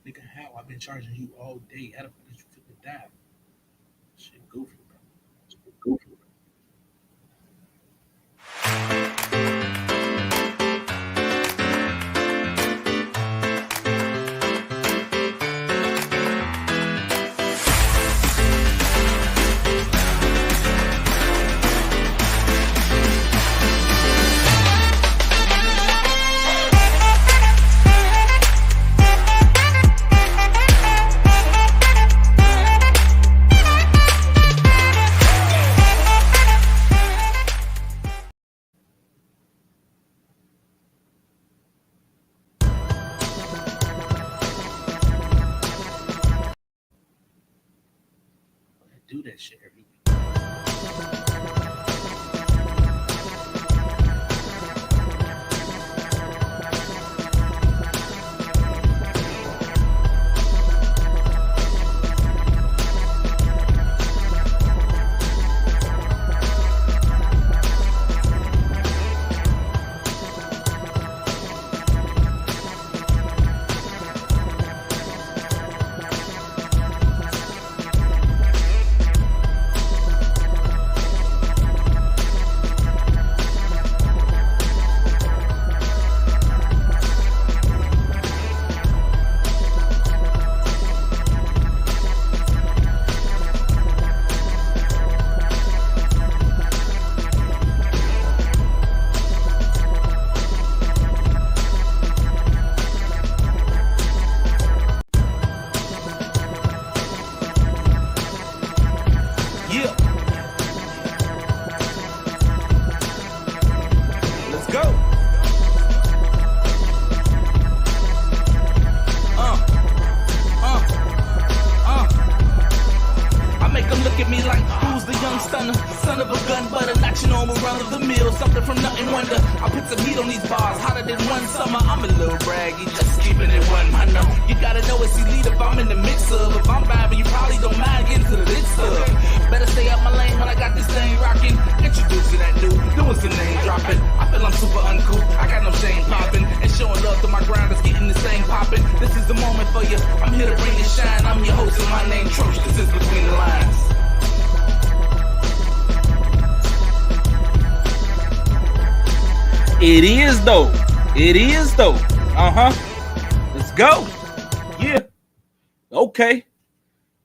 Nigga, how? I've been charging you all day. How the fuck is you finna die? Shit, goofy, bro. I do that shit every week. Yeah, let's go. Uh, uh, I make them look at me like, who's the young stunner? Son of a gun, but a not your normal run of the mill. Something from nothing wonder. I put some heat on these bars, hotter than one summer. I'm a little braggy, just keeping it 100. You gotta know it's elite if I'm in the mix of. If I'm vibing, you probably don't mind getting to the lit stuff. Better stay up my lane when I got this thing rocking. Introduce to that dude, doing some name dropping. I feel I'm super uncool, I got no shame popping. And showing love to my grinders, getting this thing popping. This is the moment for you, I'm here to bring you shine. I'm your host and my name Troche, this is Between the Lines. It is though. It is though. Let's go. Yeah. Okay.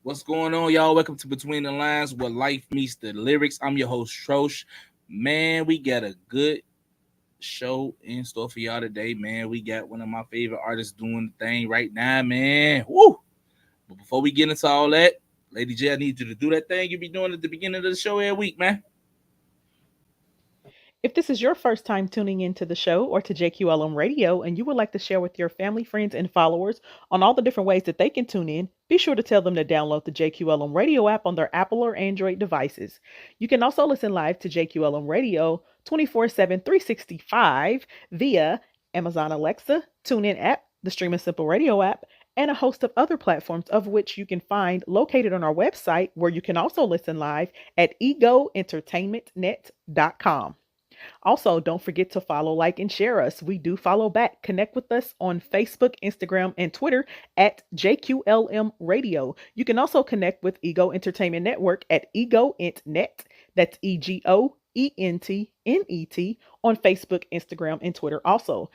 What's going on, y'all? Welcome to Between the Lines, where life meets the lyrics. I'm your host, Troche. Man, we got a good show in store for y'all today, man. We got one of my favorite artists doing the thing right now, man. Woo! But before we get into all that, Lady J, I need you to do that thing you be doing at the beginning of the show every week, man. If this is your first time tuning into the show or to JQLM Radio and you would like to share with your family, friends, and followers on all the different ways that they can tune in, be sure to tell them to download the JQLM Radio app on their Apple or Android devices. You can also listen live to JQLM Radio 24/7, 365 via Amazon Alexa, TuneIn app, the Stream and Simple Radio app, and a host of other platforms of which you can find located on our website, where you can also listen live at egoentertainmentnet.com. Also, don't forget to follow, like, and share us. We do follow back. Connect with us on Facebook, Instagram, and Twitter at JQLM Radio. You can also connect with Ego Entertainment Network at EgoEntNet. That's EgoEntNet on Facebook, Instagram, and Twitter. Also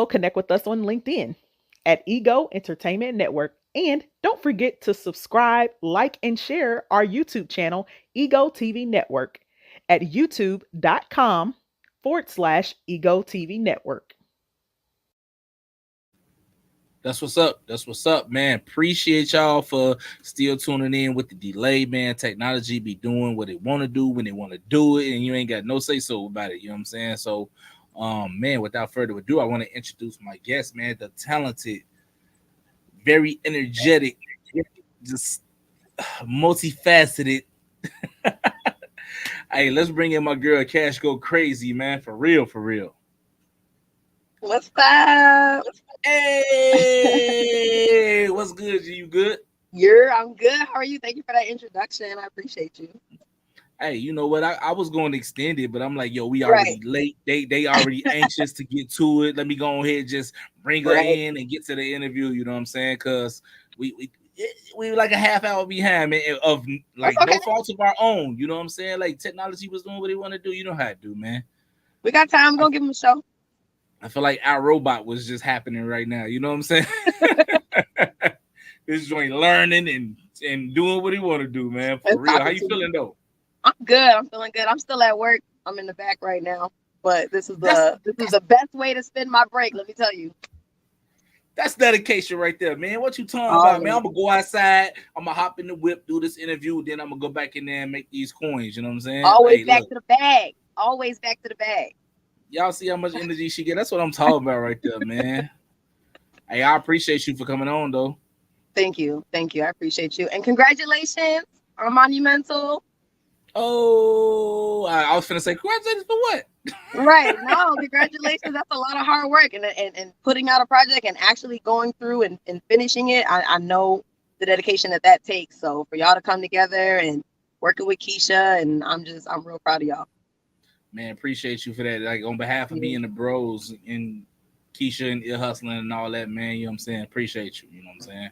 connect with us on LinkedIn at Ego Entertainment Network. And don't forget to subscribe, like, and share our YouTube channel, Ego TV Network, at youtube.com/Ego TV Network. That's what's up. That's what's up, man. Appreciate y'all for still tuning in with the delay, man. Technology be doing what it want to do when they want to do it, and you ain't got no say so about it. You know what I'm saying? So, man, without further ado, I want to introduce my guest, man, the talented, very energetic, just multifaceted. Hey, let's bring in my girl Kash Go Crazy, man. For real, for real. What's up? Hey, what's good? You good? I'm good. How are you? Thank you for that introduction. I appreciate you. hey, you know what? I was going to extend it, but I'm like, yo, we Right. already late. They already anxious to get to it. Let me go ahead and just bring her Right. in and get to the interview. You know what I'm saying? Because we were like a half hour behind, man, of like That's okay. no fault of our own. You know what I'm saying? Like technology was doing what it want to do. You know how it do, man. We got time. We're gonna give him a show. I feel like our robot was just happening right now. You know what I'm saying? This joint learning and doing what he want to do, man. For And real. How talking you to you. feeling though? I'm good. I'm feeling good. I'm still at work. I'm in the back right now, but this is the best way to spend my break. Let me tell you. That's dedication right there, man. What you talking Oh, about, man? I'm gonna go outside. I'm gonna hop in the whip, do this interview, then I'm gonna go back in there and make these coins. You know what I'm saying? Always Hey, back look, to the bag. Always back to the bag. y'all see how much energy she get? That's what I'm talking about right there, man. Hey, I appreciate you for coming on, though. Thank you. Thank you. I appreciate you. And congratulations on Monumental. Oh, I was finna say congratulations for what? Right. No, congratulations. That's a lot of hard work and putting out a project and actually going through and finishing it. I know the dedication that takes. So for y'all to come together and working with Keisha, and I'm real proud of y'all. Man, appreciate you for that. Like on behalf of me and the bros and Keisha and Ear Hustling and all that, man. You know what I'm saying? Appreciate you. You know what I'm saying?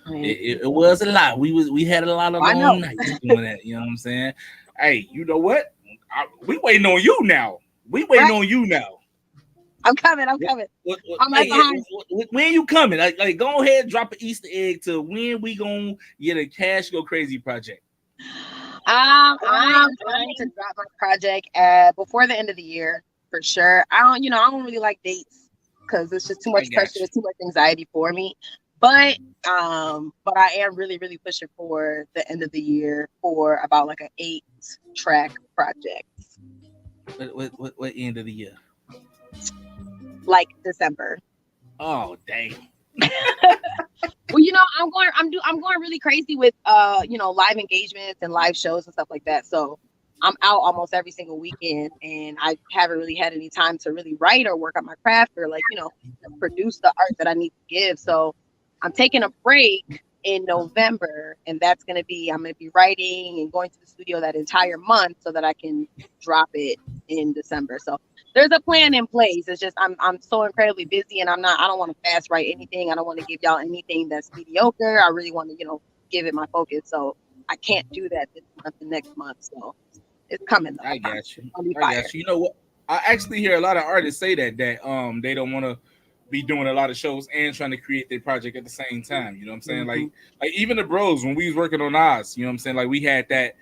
It was a lot. We had a lot of long nights doing that. You know what I'm saying? Hey, you know what? We waiting on you now. We waiting on you now. I'm coming. I'm right behind. When you coming? Like, go ahead and drop an Easter egg to when we gonna get a Kash GoKrazy project. I'm trying to drop my project before the end of the year for sure. I don't really like dates because it's just too much pressure, too much anxiety for me. But I am really, really pushing for the end of the year for about like an 8-track project. What end of the year? Like December. Oh dang. Well, I'm going really crazy with live engagements and live shows and stuff like that. So I'm out almost every single weekend, and I haven't really had any time to really write or work on my craft or produce the art that I need to give. So I'm taking a break in November, and I'm going to be writing and going to the studio that entire month so that I can drop it in December. So there's a plan in place. It's just I'm so incredibly busy, and I don't want to fast write anything. I don't want to give y'all anything that's mediocre. I really want to give it my focus. So I can't do that this month and next month. So it's coming though. I got you. You know what? I actually hear a lot of artists say that they don't want to be doing a lot of shows and trying to create their project at the same time. You know what I'm saying? Mm-hmm. Like even the bros, when we was working on Oz, you know what I'm saying? Like we had that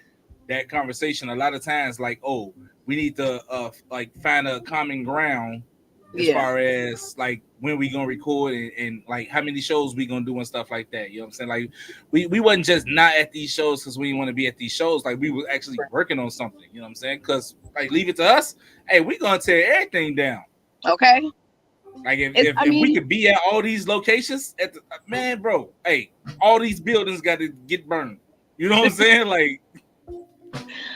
conversation a lot of times, like, oh, we need to find a common ground as far as like when we gonna record and like how many shows we gonna do and stuff like that. You know what I'm saying? Like we wasn't just not at these shows because we didn't want to be at these shows. Like we were actually working on something. You know what I'm saying? Because like leave it to us. Hey, we gonna tear everything down. Okay. Like if we could be at all these locations at the man, bro. Hey, all these buildings got to get burned. You know what I'm saying? Like.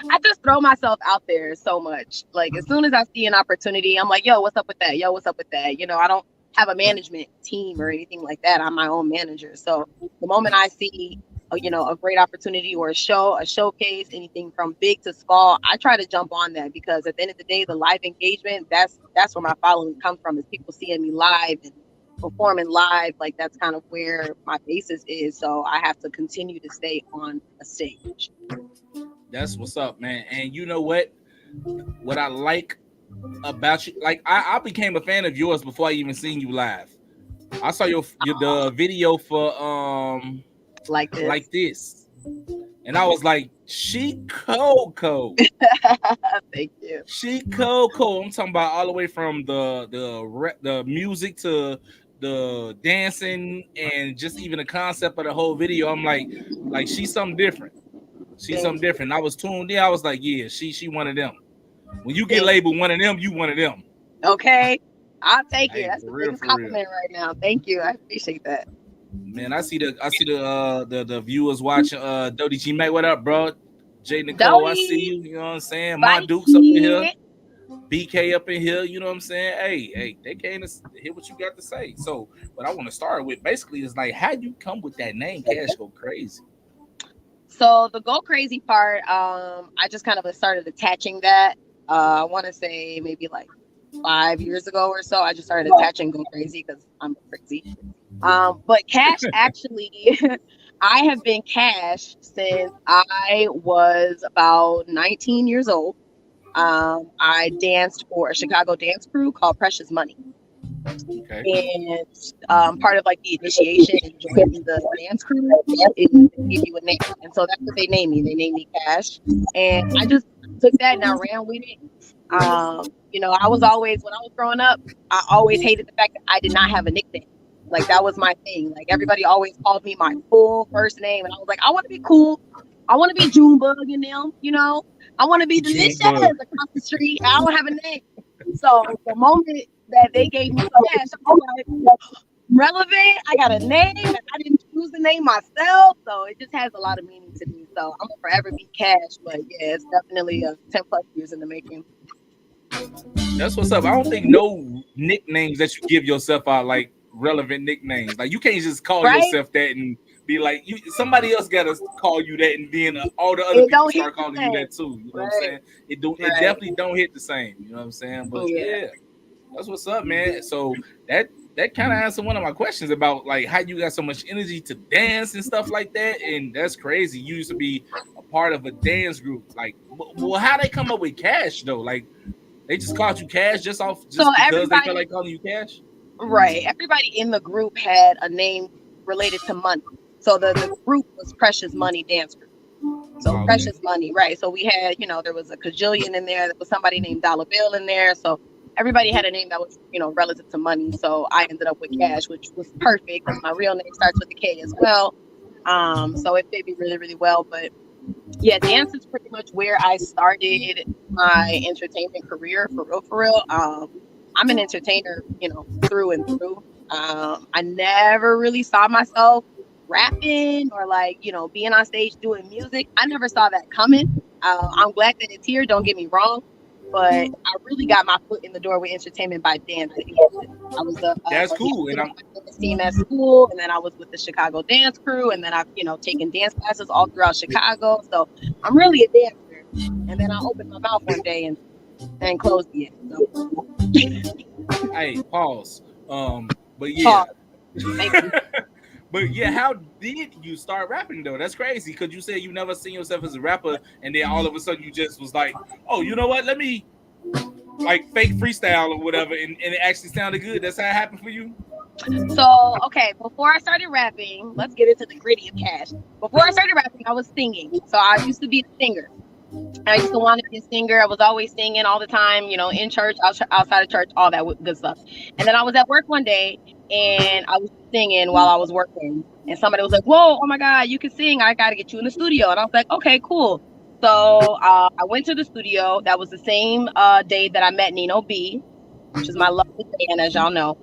I just throw myself out there so much. Like as soon as I see an opportunity, I'm like, yo, what's up with that? Yo, what's up with that? I don't have a management team or anything like that. I'm my own manager. So the moment I see, a great opportunity or a showcase, anything from big to small, I try to jump on that because at the end of the day, the live engagement, that's where my following comes from, is people seeing me live and performing live. Like that's kind of where my basis is. So I have to continue to stay on a stage. That's what's up, man. And you know what I like about you, like I became a fan of yours before I even seen you live. I saw the video for like this, and I was like, she cold. Thank you. She cold. I'm talking about all the way from the music to the dancing and just even the concept of the whole video. I'm like she's something different. She's something different. I was tuned in. I was like, yeah, she one of them. When you get labeled one of them, you one of them. Okay. I'll take it. That's the biggest compliment right now. Thank you. I appreciate that. Man, I see the viewers watching Dodie G Mac. What up, bro? Jay Nicole, I see you. You know what I'm saying? My Dukes up in here. BK up in here, you know what I'm saying? Hey, they came to hear what you got to say. So what I want to start with basically is like how you come with that name, Kash GoKrazy. So the GoKrazy part, I just kind of started attaching that. I want to say maybe like 5 years ago or so. I just started attaching GoKrazy because I'm crazy. But Kash actually, I have been Kash since I was about 19 years old. I danced for a Chicago dance crew called Precious Money. Okay. And part of like the initiation and joining the dance crew is to give you a name. And so that's what they named me. They named me Kash. And I just took that and I ran with it. I was always, when I was growing up, I always hated the fact that I did not have a nickname. Like that was my thing. Like everybody always called me my full first name. And I was like, I want to be cool. I want to be Junebug and them, I want to be delicious across the street. I don't have a name. So the moment that they gave me Kash, I was like, relevant. I got a name and I didn't choose the name myself. So it just has a lot of meaning to me. So I'm gonna forever be Kash. But yeah, it's definitely 10 plus years in the making. That's what's up. I don't think no nicknames that you give yourself are like relevant nicknames. Like you can't just call yourself that and be like somebody else gotta call you that, and then all the other people start calling you that too. You know what I'm saying? It definitely don't hit the same. You know what I'm saying? But yeah, that's what's up, man. So that kind of answered one of my questions about like how you got so much energy to dance and stuff like that, and that's crazy. You used to be a part of a dance group. Like, well, how they come up with Kash though? Like, they just called you Kash just because they felt like calling you Kash? Right. Everybody in the group had a name related to money. So the group was Precious Money Dance Group. So Precious Money, right. So we had, there was a Kajillion in there. There was somebody named Dollar Bill in there. So everybody had a name that was, relative to money. So I ended up with Kash, which was perfect because my real name starts with a K as well. So it fit me really, really well. But yeah, dance is pretty much where I started my entertainment career, for real. I'm an entertainer, through and through. I never really saw myself rapping or being on stage doing music. I never saw that coming. I'm glad that it's here. Don't get me wrong, but I really got my foot in the door with entertainment by dancing. I was that's cool, and I'm team at school, and then I was with the Chicago dance crew, and then I've taken dance classes all throughout Chicago. So I'm really a dancer. And then I opened my mouth one day and closed it. So. Hey, pause. But yeah. But yeah, how did you start rapping though? That's crazy because you said you never seen yourself as a rapper, and then all of a sudden you just was like, oh, you know what? Let me like fake freestyle or whatever, and it actually sounded good. That's how it happened for you? So, okay, before I started rapping, let's get into the gritty of Kash. Before I started rapping, I was singing. So I used to be a singer. I used to want to be a singer. I was always singing all the time, in church, outside of church, all that good stuff. And then I was at work one day and I was singing while I was working. And somebody was like, whoa, oh my God, you can sing. I got to get you in the studio. And I was like, okay, cool. So I went to the studio. That was the same day that I met Nino B, which is my lovely fan, as y'all know.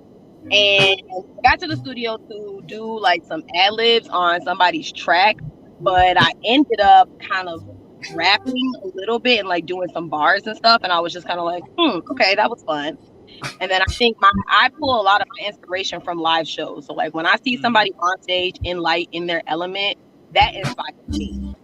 And I got to the studio to do like some ad-libs on somebody's track. But I ended up kind of rapping a little bit and like doing some bars and stuff, and I was just kind of like, okay, that was fun. And then I think I pull a lot of my inspiration from live shows. So like when I see somebody on stage in light in their element, that inspires me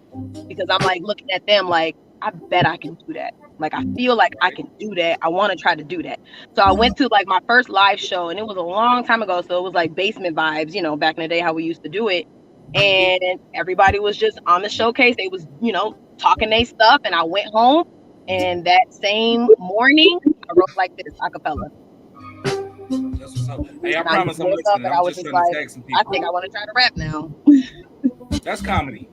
because I'm like looking at them like, I bet I can do that. Like I feel like I can do that. I want to try to do that. So I went to like my first live show, and it was a long time ago. So it was like basement vibes, back in the day how we used to do it. And everybody was just on the showcase. They was, talking their stuff, and I went home, and that same morning I wrote like this a cappella. That's what's up. Hey, I promise I'm listening. I'm just trying to tag some people. I think I want to try to rap now. That's comedy.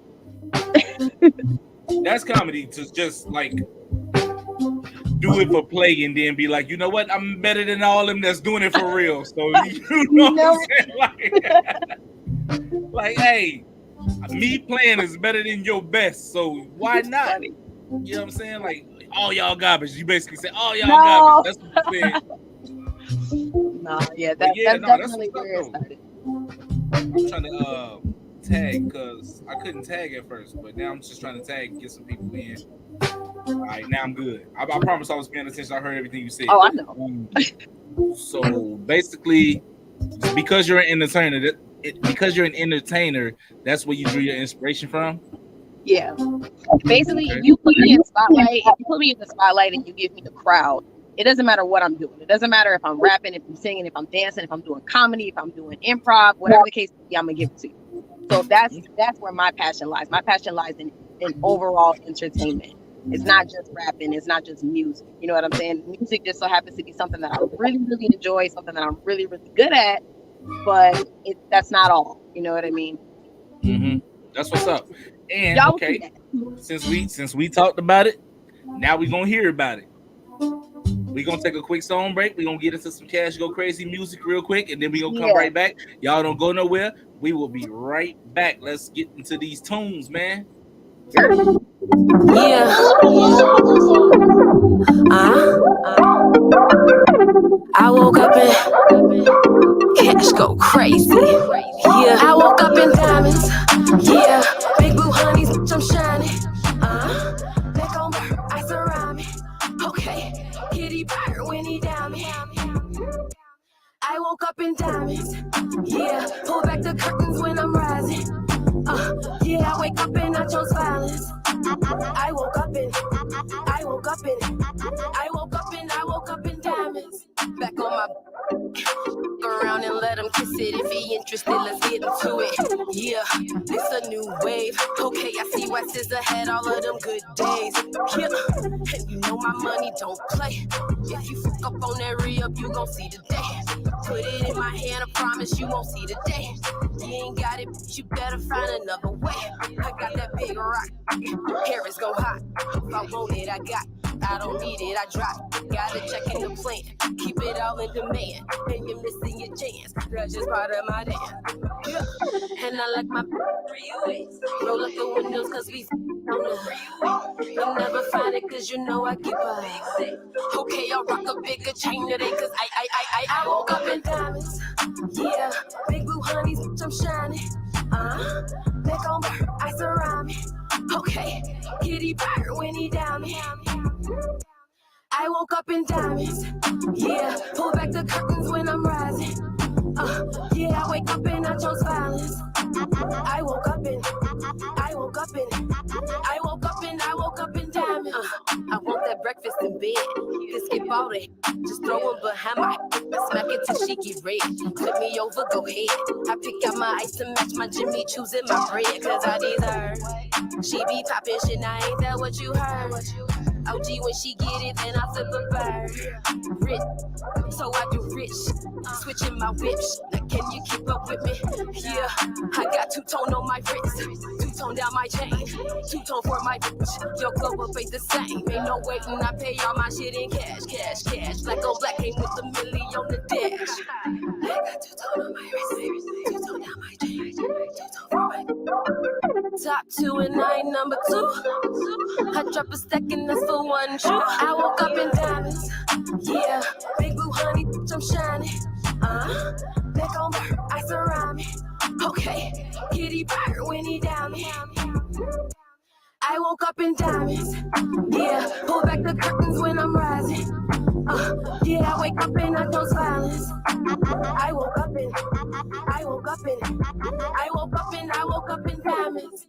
That's comedy to just like do it for play and then be like, you know what? I'm better than all of them that's doing it for real. So you know what I'm saying? Like, hey, me playing is better than your best, so why not? You know what I'm saying? Like, all y'all garbage. You basically say, all y'all garbage. That's what you said. No, yeah, that's definitely where it started. I'm trying to tag because I couldn't tag at first, but now I'm just trying to tag and get some people in. All right, now I'm good. I promise I was paying attention. I heard everything you said. Oh, I know. So basically, because you're an entertainer, that's where you drew your inspiration from? Yeah. Basically, Okay. if you put me in spotlight, if you put me in the spotlight and you give me the crowd, it doesn't matter what I'm doing. It doesn't matter if I'm rapping, if I'm singing, if I'm dancing, if I'm doing comedy, if I'm doing improv, whatever the case may be, I'm gonna give it to you. So that's where my passion lies. My passion lies in overall entertainment. It's not just rapping. It's not just music. You know what I'm saying? Music just so happens to be something that I really, really enjoy, something that I'm really, really good at. But that's not all. You know what I mean? Mm-hmm. That's what's up. And Y'all will see okay, that. since we talked about it, now we're gonna hear about it. We're gonna take a quick song break. We're gonna get into some Cash Go Crazy music real quick, and then we're gonna come Yeah. right back. Y'all don't go nowhere. We will be right back. Let's get into these tunes, man. Yeah. I woke up and Cash go crazy. Yeah. I woke up in diamonds. Yeah. Big blue honeys, I'm shining. Neck on her, ice around me. Okay. Kitty bird when he down me. I woke up in diamonds. Yeah. Pull back the curtains when I'm rising. Yeah. I wake up and I chose violence. I woke up in diamonds. Back on my around and let him kiss it. If he interested, let's get into it. Yeah, it's a new wave. Okay, I see why SZA had all of them good days. Yeah, and you know my money don't play. If you fuck up on that re-up, you gon' see the day. Put it in my hand, I promise you won't see the day. You ain't got it, but you better find another way. I got that big rock, hair is go hot. If I want it, I got. I don't need it, I drop. Gotta check in the plan. Keep it all in demand. And you're missing your chance. That's just part of my dance. Yeah. And I like my roll up the windows cause we on the you'll never find it cause you know I keep a okay, I'll rock a bigger chain today cause I woke up in diamonds. Yeah, big blue honeys, I'm shining. Neck on her, ice around me. Okay, kitty bird when he down me. I woke up in diamonds. Yeah, pull back the curtains when I'm rising. Yeah, I wake up and I chose violence. I woke up in diamonds. I want that breakfast in bed. You can skip all the just throw them behind my smack it till she get red. Flip me over, go ahead. I pick out my ice to match my Jimmy Choo's in my bread. Cause I deserve. She be poppin' shit, now ain't that what you heard? OG when she get it, then I flip a bird. Rich, so I do rich. Switching my whips. Now can you keep up with me? Yeah, I got two-tone on my wrist, two-tone down my chain, two-tone for my bitch. Your glow up ain't the same. Ain't no waiting, I pay all my shit in cash, cash, cash. Black on black, came with a milli on the dash. I got two-tone on my wrist, two-tone down my chain, two-tone for my top two and I ain't number two. I drop a stack and that's for one shoe. I woke up in diamonds. Yeah, big blue honey, I'm shining. Neck on her, ice around me. Okay, kitty bird when he down me. I woke up in diamonds. Yeah, pull back the curtains when I'm rising. Yeah, I wake up and I chose violence. I woke up in diamonds.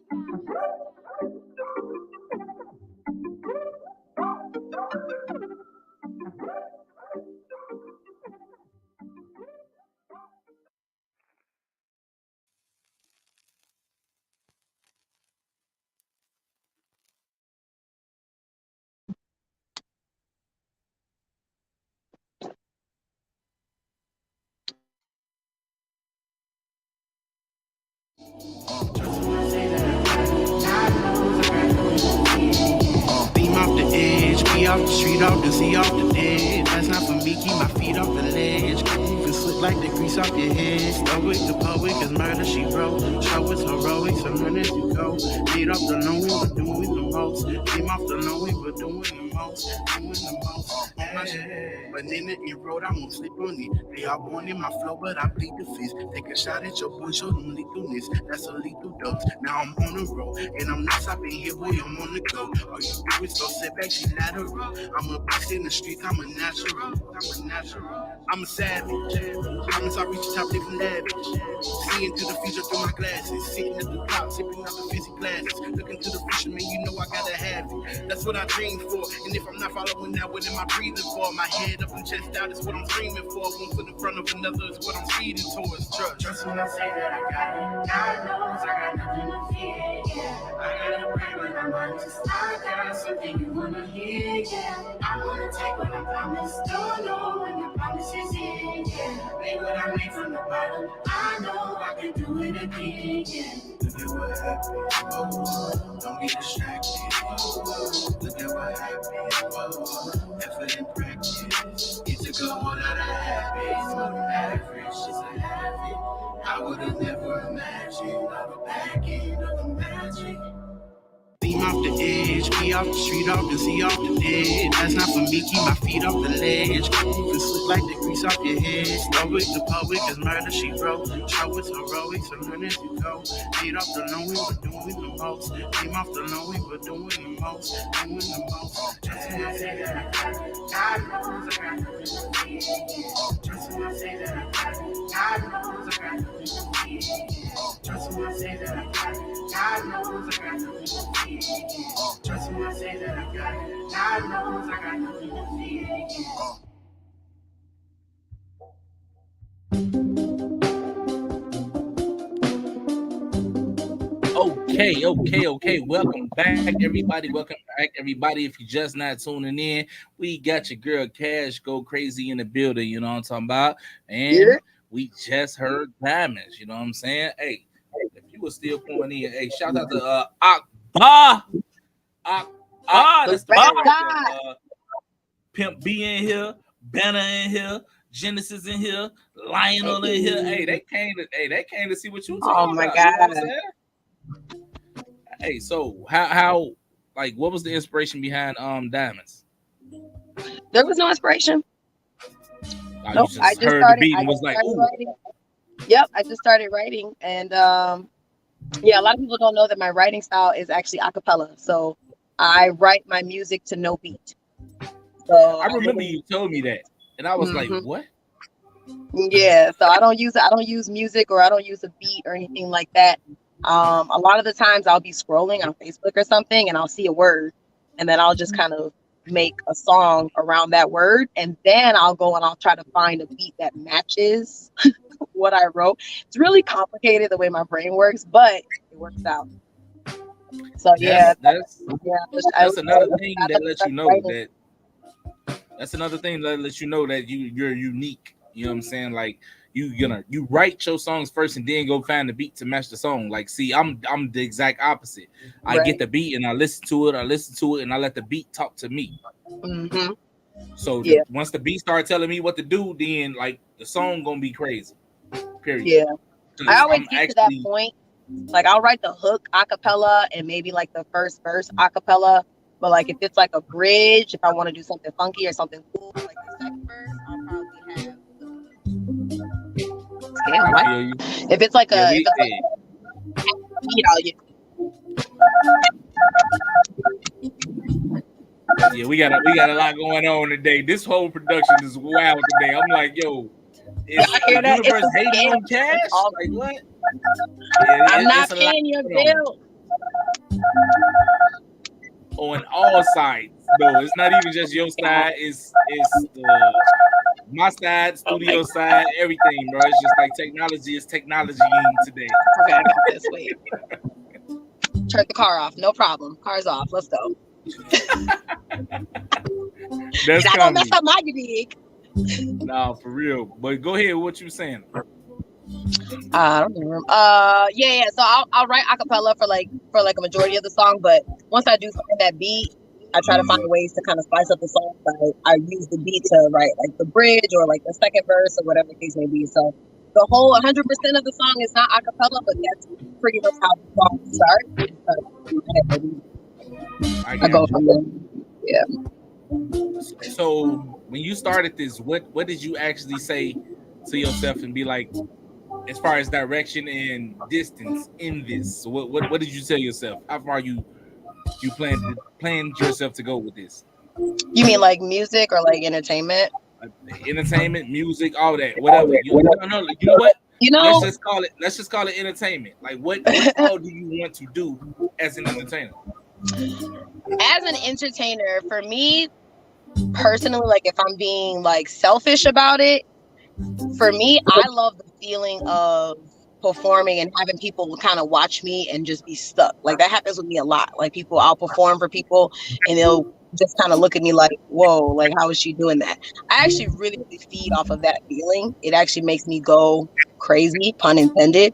Beam off the edge, be off the street, off the sea, off the dead. That's not for me, keep my feet off the ledge. Moving slick like the grease off your head. Stoic, the poet, cause murder she wrote. Show is heroic, so none as you go. Beat off the low, we were doing the most. Beam off the low, we were doing the most. Doing the most. On my shit, but in the road, I won't sleep on it. They all born in my flow, but I bleed the fist. Take a shot at your boy, show them lethalness. That's a lethal dose. Now I'm on the road, and I'm not stopping here, boy, I'm on the go. All you do is go sit back, she lateral. I'm a beast in the streets, I'm a natural. I'm a natural. I'm a savage. Promise I'll reach the top, living lavish. Seeing through the future through my glasses. Sitting at the top, sipping out the fancy glasses. Looking to the fisherman, you know I gotta have it. That's what I dream for. And if I'm not following that, what am I breathing for? My head up and chest out is what I'm screaming for. One foot in front of another is what I'm speeding towards. Trust when I say that I got it. God knows I got nothing to fear. Yeah, I gotta pray when I'm honest. I got something you wanna hear. Yeah, I wanna take what I promise. Don't know when the promise is in. Yeah, made what I made from the bottom. I know I can do it again. Yeah. Look at what happened. Oh, don't be distracted. Oh, look at what happened. Oh, effort and practice. It took a whole lot of habits. More than average, just a habit. I would have never imagined all the back end of the magic. Beam off the edge, be off the street, off the sea, off the dead. That's not for me, keep my feet off the ledge. Grooving slick like the grease off your head. Stoic, the poet, cause murder she wrote. Show it's heroic, so learn as you go. Beat off the low, we were doing the most. Beam off the low, we were doing the most. Doing the most. Just when I say that I got it, God knows I got nothing to fear. Just when I say that I got it, God knows I got nothing to fear. Just when I say that I got it, God knows I got nothing to fear. Trust when I say that I got it. God knows I got nothing to fear. Okay. Welcome back, everybody. If you're just not tuning in, we got your girl Kash GoKrazy in the building. You know what I'm talking about? And we just heard Diamonds. You know what I'm saying? Hey, if you were still pouring in, hey, shout out to Akbar. That's the part right there. Pimp B in here, Banner in here, Genesis in here, Lionel in here. Hey, they came to see what you talking about. God. You know what I'm saying? Hey, so how like what was the inspiration behind Diamonds? There was no inspiration. Nope, I just heard the beat and was like, ooh. Writing. Yep, I just started writing, and yeah, a lot of people don't know that my writing style is actually a cappella. So I write my music to no beat. So I remember you told me that, and I was like, what? Yeah, so I don't use music, or I don't use a beat or anything like that. A lot of the times I'll be scrolling on Facebook or something, and I'll see a word, and then I'll just kind of make a song around that word, and then I'll go and I'll try to find a beat that matches what I wrote. It's really complicated the way my brain works, but it works out. So that's another thing that lets you know that. That's another thing that lets you know that you're unique. You know what I'm saying? Like you write your songs first and then go find the beat to match the song. Like, see, I'm the exact opposite. I get the beat and I listen to it and I let the beat talk to me. Mm-hmm. So once the beat start telling me what to do, then like the song gonna be crazy. Period. Yeah. I always get to that point. Like I'll write the hook a cappella and maybe like the first verse a cappella. But like if it's like a bridge, if I want to do something funky or something cool, like the second verse, I'll probably have. If it's like yeah, we got a lot going on today. This whole production is wild today. I'm like, yo, is the universe hating on Kash? Like what? Yeah, I'm not paying your bill. On all sides, no, it's not even just your side. It's my side, studio side, everything, bro. It's just like technology is technology today. Okay, I got this. Wait. Turn the car off. No problem. Car's off. Let's go. That's not gonna mess up my gig. Nah, for real. But go ahead. What you saying? I don't remember. Yeah. So I'll write a cappella for like a majority of the song, but once I do find that beat, I try to find ways to kind of spice up the song. I use the beat to write like the bridge or like the second verse or whatever the case may be. So the whole 100% of the song is not a cappella, but that's pretty much how the song starts. I go from there. Yeah. So when you started this, what did you actually say to yourself and be like, as far as direction and distance in this? So what did you tell yourself? How far you planned yourself to go with this? You mean like music or like entertainment? Entertainment, music, all that, whatever. No, you know what? You know, Let's just call it entertainment. Like what all do you want to do as an entertainer? as an entertainer, for me personally, like if I'm being like selfish about it, for me, I love the feeling of performing and having people kind of watch me and just be stuck. Like that happens with me a lot. Like I'll perform for people and they'll just kind of look at me like, whoa, like how is she doing that? I actually really, really feed off of that feeling. It actually makes me go crazy, pun intended.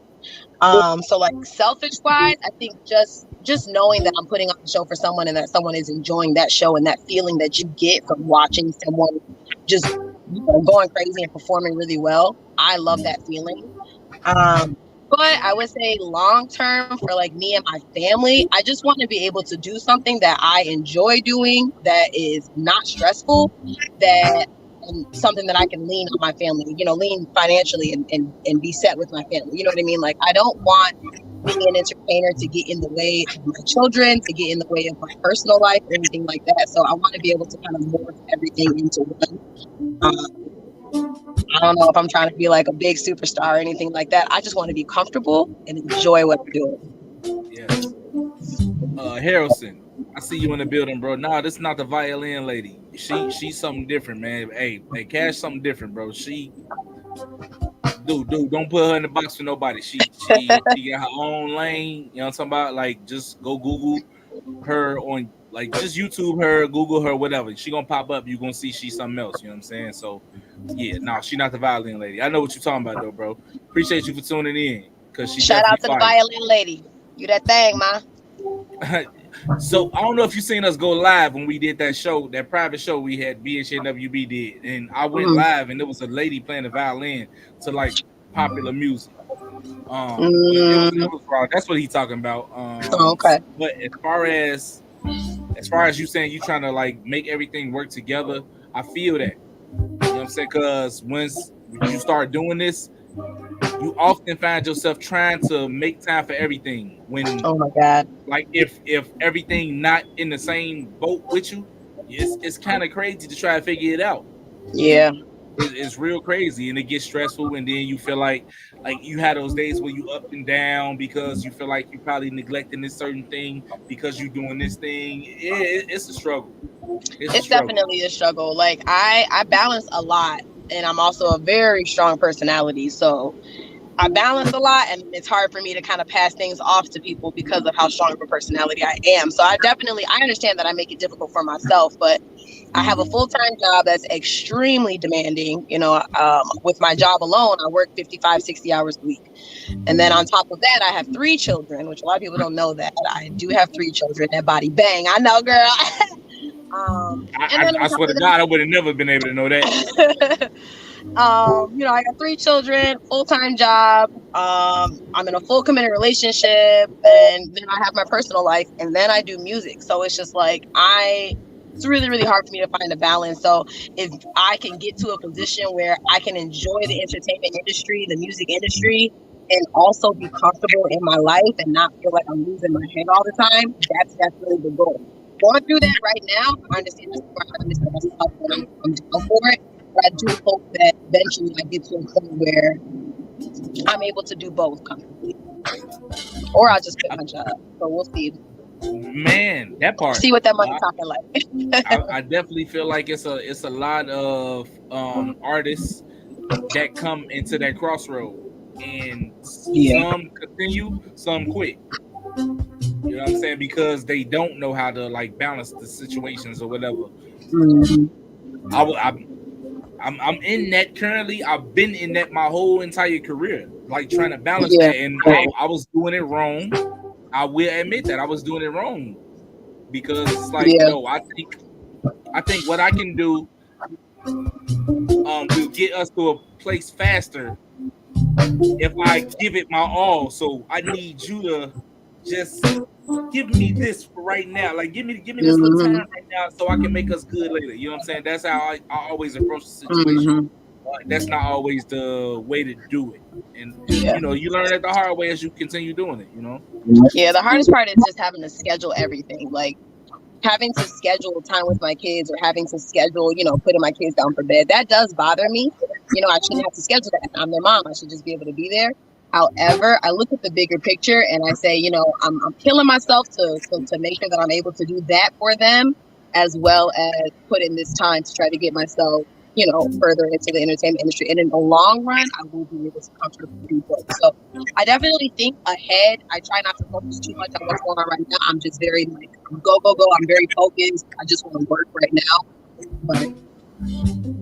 So like selfish wise, I think just knowing that I'm putting on a show for someone and that someone is enjoying that show and that feeling that you get from watching someone just going crazy and performing really well. I love that feeling. But I would say long term for like me and my family, I just want to be able to do something that I enjoy doing that is not stressful, that and something that I can lean on my family, lean financially and be set with my family. You know what I mean? Like I don't want being an entertainer to get in the way of my children, to get in the way of my personal life, or anything like that. So I want to be able to kind of morph everything into one. I don't know if I'm trying to be like a big superstar or anything like that. I just want to be comfortable and enjoy what I'm doing. Yes. Harrelson, I see you in the building, bro. Nah, this is not the violin lady. She's something different, man. Hey, Kash, something different, bro. Dude, don't put her in the box for nobody. She got her own lane. You know what I'm talking about? Like, just go Google her on, like, just YouTube her, Google her, whatever. She gonna pop up. You gonna see she's something else. You know what I'm saying? So, yeah, nah, she not the violin lady. I know what you're talking about, though, bro. Appreciate you for tuning in. Cause she shout out to fire. the violin lady. You that thing, ma. So I don't know if you seen us go live when we did that show, that private show we had BHNWB did, and I went live and there was a lady playing the violin to like popular music. It was wrong. That's what he's talking about. Okay. But as far as you saying you trying to like make everything work together, I feel that. You know what I'm saying? Because once you start doing this, you often find yourself trying to make time for everything. When oh my god, like if everything not in the same boat with you, it's kind of crazy to try to figure it out. Yeah, it's real crazy, and it gets stressful. And then you feel like you had those days where you up and down because you feel like you probably neglecting this certain thing because you doing this thing. It's a struggle. It's definitely a struggle. Like I balance a lot, and I'm also a very strong personality, so I balance a lot, and it's hard for me to kind of pass things off to people because of how strong of a personality I am. So I understand that I make it difficult for myself, but I have a full-time job that's extremely demanding. With my job alone, I work 55, 60 hours a week. And then on top of that, I have 3 children, which a lot of people don't know that. I do have 3 children. That body bang. I know, girl. I swear to God, I would have never been able to know that. I got 3 children, full-time job. I'm in a full committed relationship, and then I have my personal life, and then I do music. So it's just like it's really, really hard for me to find a balance. So if I can get to a position where I can enjoy the entertainment industry, the music industry, and also be comfortable in my life and not feel like I'm losing my head all the time, that's definitely the goal. Going through that right now, I understand myself, and I'm down for it. But I do hope that eventually I get to a point where I'm able to do both comfortably, or I'll just quit my job. So we'll see. Man, that part. See what that money talking like. I definitely feel like it's a lot of artists that come into that crossroad, and some continue, some quit. You know what I'm saying? Because they don't know how to like balance the situations or whatever. I'm in that currently. I've been in that my whole entire career, like trying to balance that, and I was doing it wrong. I will admit that I was doing it wrong because it's like, I think what I can do will get us to a place faster if I give it my all. So I need you to just give me this for right now. Like give me this little time right now so I can make us good later. You know what I'm saying? That's how I always approach the situation. That's not always the way to do it. And you learn it the hard way as you continue doing it, Yeah, the hardest part is just having to schedule everything. Like having to schedule time with my kids or having to schedule, putting my kids down for bed, that does bother me. I shouldn't have to schedule that. I'm their mom. I should just be able to be there. However, I look at the bigger picture and I say, I'm killing myself to make sure that I'm able to do that for them, as well as put in this time to try to get myself, further into the entertainment industry. And in the long run, I will be able to comfortably do both. So I definitely think ahead. I try not to focus too much on what's going on right now. I'm just very go. I'm very focused. I just want to work right now. But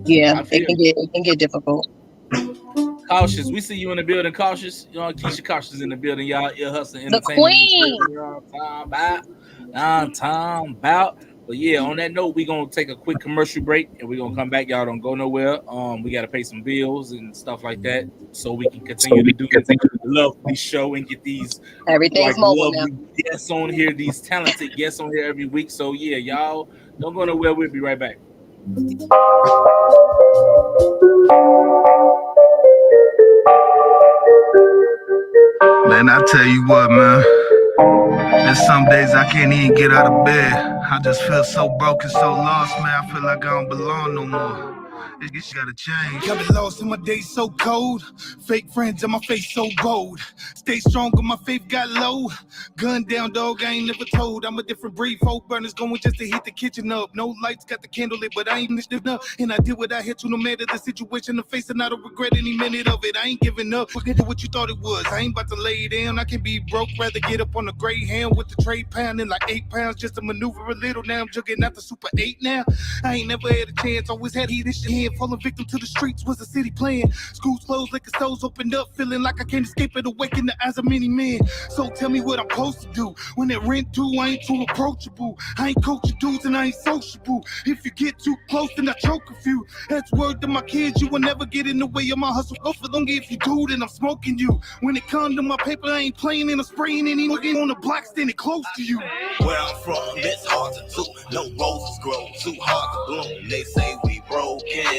yeah, it can get difficult. Cautious, we see you in the building. Cautious, Keisha Cautious in the building. Y'all, Ear Hustle Entertainment. The queen. I'm talking about. But yeah, on that note, we're gonna take a quick commercial break and we're gonna come back. Y'all don't go nowhere. We gotta pay some bills and stuff like that so we can continue to do the lovely show and get these everything's mobile now. Guests on here, these talented guests on here every week. So yeah, y'all don't go nowhere. We'll be right back. Man, I tell you what, man. There's some days I can't even get out of bed. I just feel so broken, so lost, man. I feel like I don't belong no more. It's gotta change. Got me lost in my days so cold. Fake friends in my face so bold. Stay strong when my faith got low. Gun down, dog, I ain't never told. I'm a different breed. 4 burners going just to heat the kitchen up. No lights, got the candle lit, but I ain't lifted up. And I did what I had to, no matter the situation I'm facing. I don't regret any minute of it. I ain't giving up. Forget what you thought it was. I ain't about to lay down. I can be broke, rather get up on a Greyhound with the tray pounding like 8 pounds just to maneuver a little. Now I'm jugging out the Super 8 now. I ain't never had a chance. Always had heat in your hand. Falling victim to the streets was the city plan. Schools closed, liquor stores opened up. Feeling like I can't escape it, awake in the eyes of many men. So tell me what I'm supposed to do. When that rent due, I ain't too approachable. I ain't coaching dudes and I ain't sociable. If you get too close, then I choke a few. That's word to my kids. You will never get in the way of my hustle. Go for them. If you do, then I'm smoking you. When it comes to my paper, I ain't playing and I'm spraying any looking on the block standing close to you. Where I'm from, it's hard to do. No roses grow, too hard to bloom. They say we broken.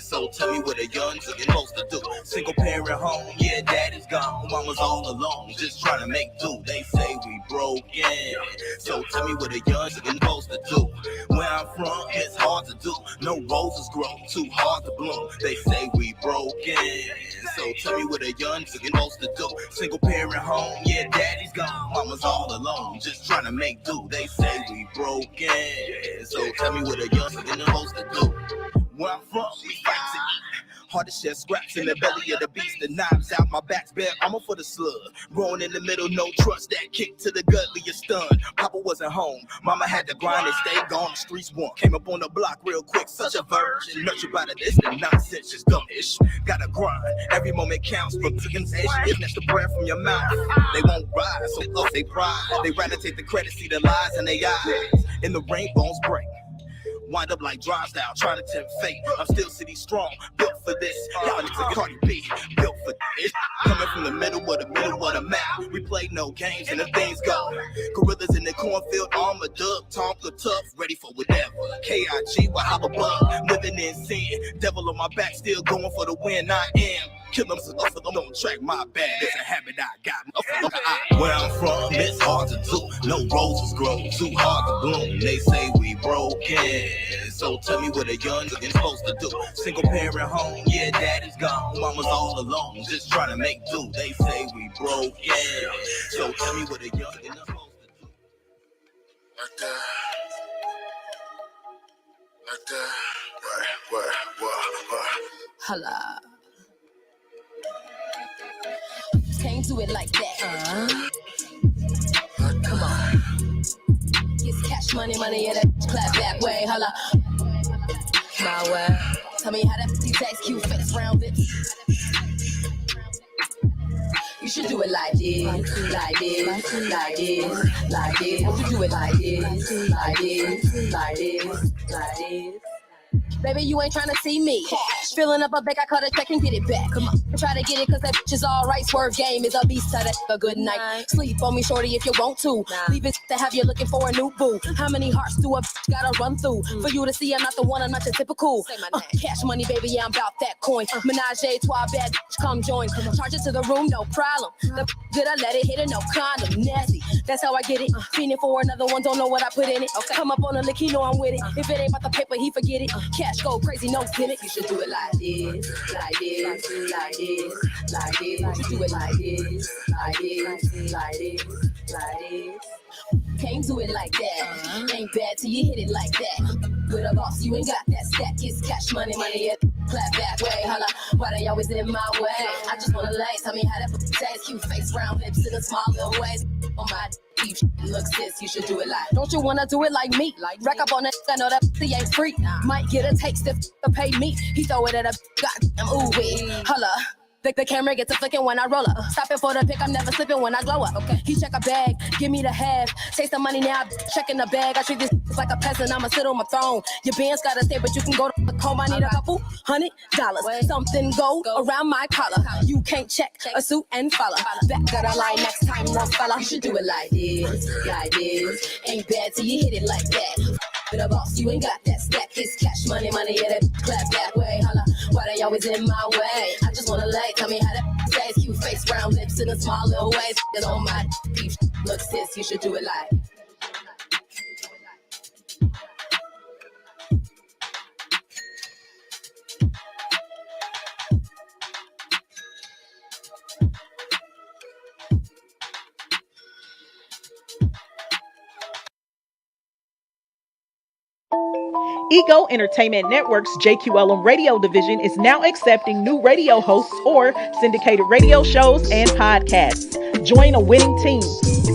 So tell me what a young nigga supposed to do. Single parent home, yeah, daddy's gone. Mama's all alone, just trying to make do. They say we broken. So tell me what a young nigga supposed to do. Where I'm from, it's hard to do. No roses grow, too hard to bloom. They say we broken. So tell me what a young nigga supposed to do. Single parent home, yeah, daddy's gone. Mama's all alone, just trying to make do. They say we broken. So tell me what a young nigga supposed to do. Where I'm from, we fight to eat. Hard to shed scraps in the belly of the beast. The knives out my back's bare armor for the slug. Growing in the middle, no trust. That kick to the gut, leave you stunned. Papa wasn't home. Mama had to grind and stay gone. The streets won. Came up on the block real quick. Such a virgin. Nurtured by the distant nonsense. Just dumbish. Gotta grind. Every moment counts. From chickens edge. Snatch the breath from your mouth. They won't rise. So close they pride. They rather take the credit. See the lies in their eyes. In the rain, bones break. Wind up like drive style, trying to tempt fate. I'm still city strong, built for this. Y'all niggas Cardi B, built for this. Coming from the middle of the map. We play no games and the things go. Gorillas in the cornfield, armored up, Tonka tough, ready for whatever. KIG, Wahaba Bug, living in sin. Devil on my back, still going for the win. I am. Kill them so don't track my bad. It's a habit I got. Where I'm from, it's hard to do. No roses grow, too hard to bloom. They say we broken. So tell me what a young nigga supposed to do. Single parent home, yeah, daddy's gone. Mama's all alone, just trying to make do. They say we broken. So tell me what a young nigga supposed to do. Like that. Like that. What? Holla. Can't do it like that. Come on. It's cash money, yeah, that clap that way. Holla. My way. Tell me how that takes cute face round it. You should do it like this, like this, like this, like this. You should do it like this, like this, like this, like this. Baby, you ain't trying to see me. Filling up a bag, I cut a check and get it back. Come on. Try to get it cause that bitch is alright. Swerve game is a beast to that a good night. Sleep on me, shorty, if you want to. Leave it to have you looking for a new boo. How many hearts do a bitch gotta run through? For you to see I'm not the one, I'm not your typical. Cash money, baby, yeah, I'm about that coin. Menage a trois, bad bitch, come join. Charge it to the room, no problem. The good, I let it hit it, no condom. Nasty, that's how I get it. Feeling for another one, don't know what I put in it. Come up on a lick, he know I'm with it. If it ain't about the paper, he forget it. Cash go crazy, no gimmicks. You should do it like this, like this, like this, like this. You should do it like this, like this, like this, like this. Can't do it like that. Ain't bad till you hit it like that. With a boss, you ain't got that stack. It's cash money, yeah. Clap back way, holla. Why they always in my way? I just wanna lay. Tell me how that taste. Cute face, round lips in a small little ways. On my deep look, sis, you should do it like. Don't you wanna do it like me? Like rack up on that. I know that he ain't free. Might get a taste if pay me. He throw it at a goddamn ooh wee. Holla. The camera gets a flicking when I roll up. Stopping for the pic, I'm never slipping when I glow up. Okay. He check a bag, give me the half. Taste the money now, checking the bag. I treat this like a peasant, I'ma sit on my throne. Your band's gotta stay, but you can go to the comb. I need a couple $100. Something go around my collar. You can't check a suit and follow. Back to the line next time, no fella. You should do it like this, like this. Ain't bad till you hit it like that. With a boss, you ain't got that stack. It's cash money, yeah, that clap that way. Holla, why they always in my way? I just wanna lay, tell me how that stays. Cute face, round lips in a small little ways. That's on my deep look, sis, you should do it like. Ego Entertainment Network's JQLM radio division is now accepting new radio hosts or syndicated radio shows and podcasts. Join a winning team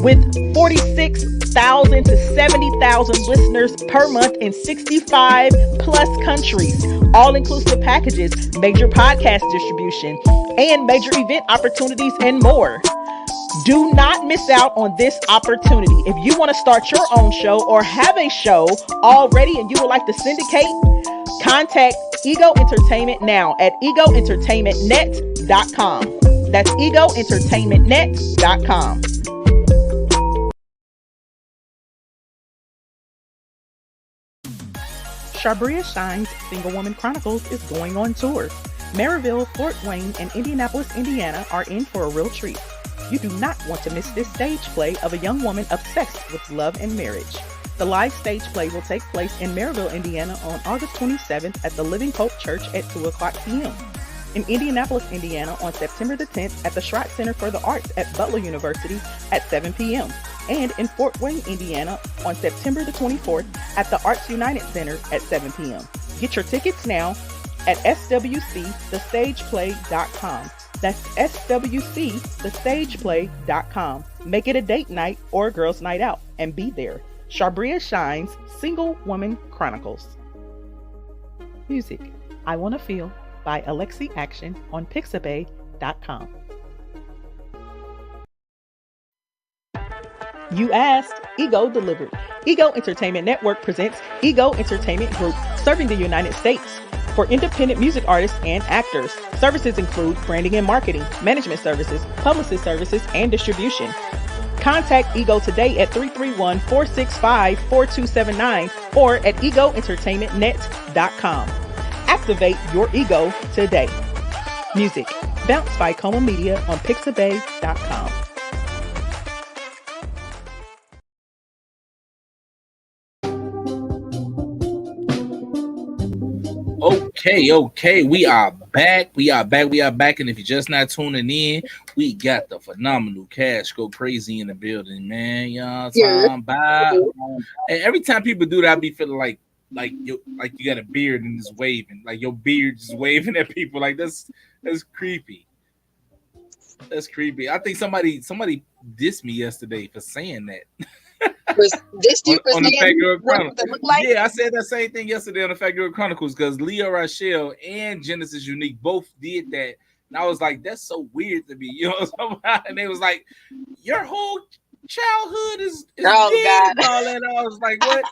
with 46,000 to 70,000 listeners per month in 65 plus countries. All-inclusive packages, major podcast distribution, and major event opportunities and more. Do not miss out on this opportunity. If you want to start your own show or have a show already and you would like to syndicate, contact Ego Entertainment now at egoentertainmentnet.com. That's egoentertainmentnet.com. Shabria Shine's Single Woman Chronicles is going on tour. Maryville, Fort Wayne, and Indianapolis, Indiana are in for a real treat. You do not want to miss this stage play of a young woman obsessed with love and marriage. The live stage play will take place in Maryville, Indiana on August 27th at the Living Hope Church at 2 o'clock p.m. In Indianapolis, Indiana on September the 10th at the Schrott Center for the Arts at Butler University at 7 p.m. And in Fort Wayne, Indiana on September the 24th at the Arts United Center at 7 p.m. Get your tickets now at swcthestageplay.com. That's swcthestageplay.com. Make it a date night or a girls' night out and be there. Shabria Shine's Single Woman Chronicles. Music, I Wanna Feel by Alexi Action on Pixabay.com. You asked, Ego delivered. Ego Entertainment Network presents Ego Entertainment Group, serving the United States. For independent music artists and actors. Services include branding and marketing, management services, publicist services, and distribution. Contact Ego today at 331-465-4279 or at egoentertainmentnet.com. Activate your ego today. Music, Bounce by Coma Media on Pixabay.com. Okay, we are back. And if you're just not tuning in, we got the phenomenal Kash GoKrazy in the building, man. You know what I'm talking about? And every time people do that, I be feeling like you got a beard and it's waving, like your beard is waving at people. Like that's creepy. That's creepy. I think somebody dissed me yesterday for saying that. on the Fat Girl Chronicles. Like? Yeah, I said that same thing yesterday on the Fat Girl Chronicles because Leah Rochelle and Genesis Unique both did that. And I was like, that's so weird to me. You know, and they was like, your whole childhood is dead. God. And all that. I was like, what?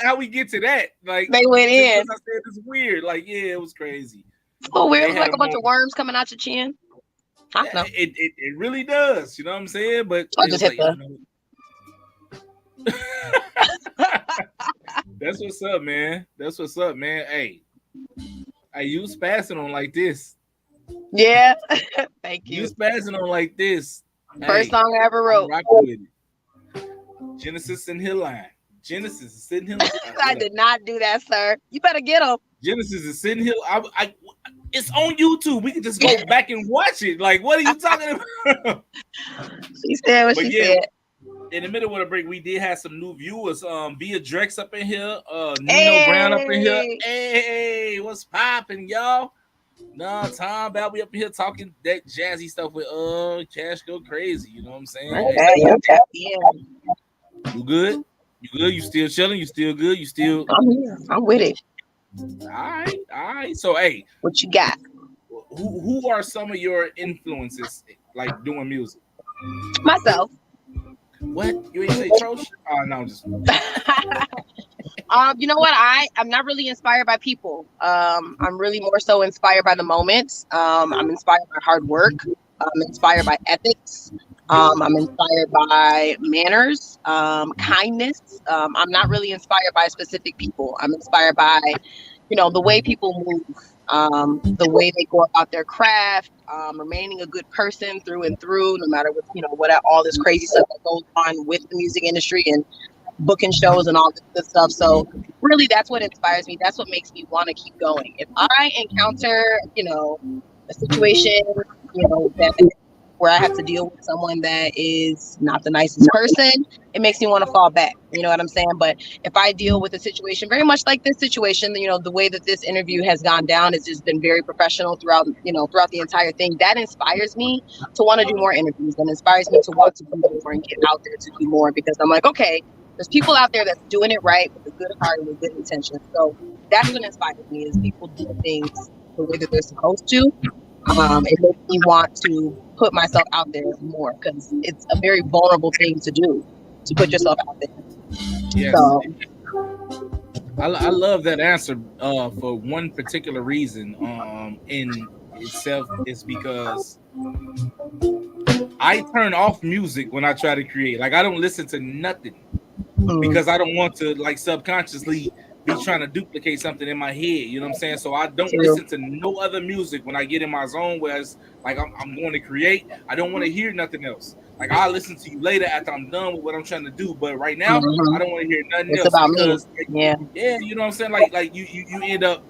How we get to that? Like they went in. I said it's weird. Like, yeah, it was crazy. Oh, weird. They It was had like a bunch of worms coming out your chin. I don't know. It really does. You know what I'm saying? But I it just was hit like, the. that's what's up, man. That's what's up, man. Hey, you spazzing on like this. Yeah. Thank You you. spazzing on like this. First song I ever I'm wrote. rocking with it. Genesis in here line. Genesis is sitting here. I did not do that, sir. You better get him. Genesis is sitting here. It's on YouTube. We can just go back and watch it. Like, what are you talking about? She said what she said. In the middle of the break, we did have some new viewers. Bia Drex up in here. Nino Brown up in here. Hey, what's popping, y'all? Nah, Tom Bell, we up in here talking that jazzy stuff with Kash Go Crazy. You know what I'm saying? Okay. You good? You good? You still chilling? You still good? You still? I'm here. I'm with it. All right. So, hey, what you got? Who are some of your influences, like doing music? Myself. What? You ain't say Troche? Oh no, I'm just. You know what? I'm not really inspired by people. I'm really more so inspired by the moments. I'm inspired by hard work. I'm inspired by ethics. I'm inspired by manners, kindness. I'm not really inspired by specific people. I'm inspired by, the way people move, the way they go about their craft, remaining a good person through and through, no matter what all this crazy stuff that goes on with the music industry and booking shows and all this good stuff. So really, that's what inspires me. That's what makes me want to keep going. If I encounter, a situation, where I have to deal with someone that is not the nicest person, it makes me want to fall back. You know what I'm saying? But if I deal with a situation very much like this situation, the way that this interview has gone down has just been very professional throughout the entire thing. That inspires me to want to do more interviews and inspires me to want to do more and get out there to do more, because I'm like, okay, there's people out there that's doing it right with a good heart and with good intentions. So that's what inspires me, is people doing things the way that they're supposed to. It makes me want to put myself out there more, because it's a very vulnerable thing to do, to put yourself out there. Yes. So, I love that answer for one particular reason in itself, is because I turn off music when I try to create. Like, I don't listen to nothing because I don't want to, like, subconsciously be trying to duplicate something in my head. You know what I'm saying? So I don't listen to no other music when I get in my zone, where it's like I'm going to create. I don't want to hear nothing else. Like, I'll listen to you later after I'm done with what I'm trying to do. But right now, I don't want to hear nothing else. About because, me. Yeah, you know what I'm saying? Like you end up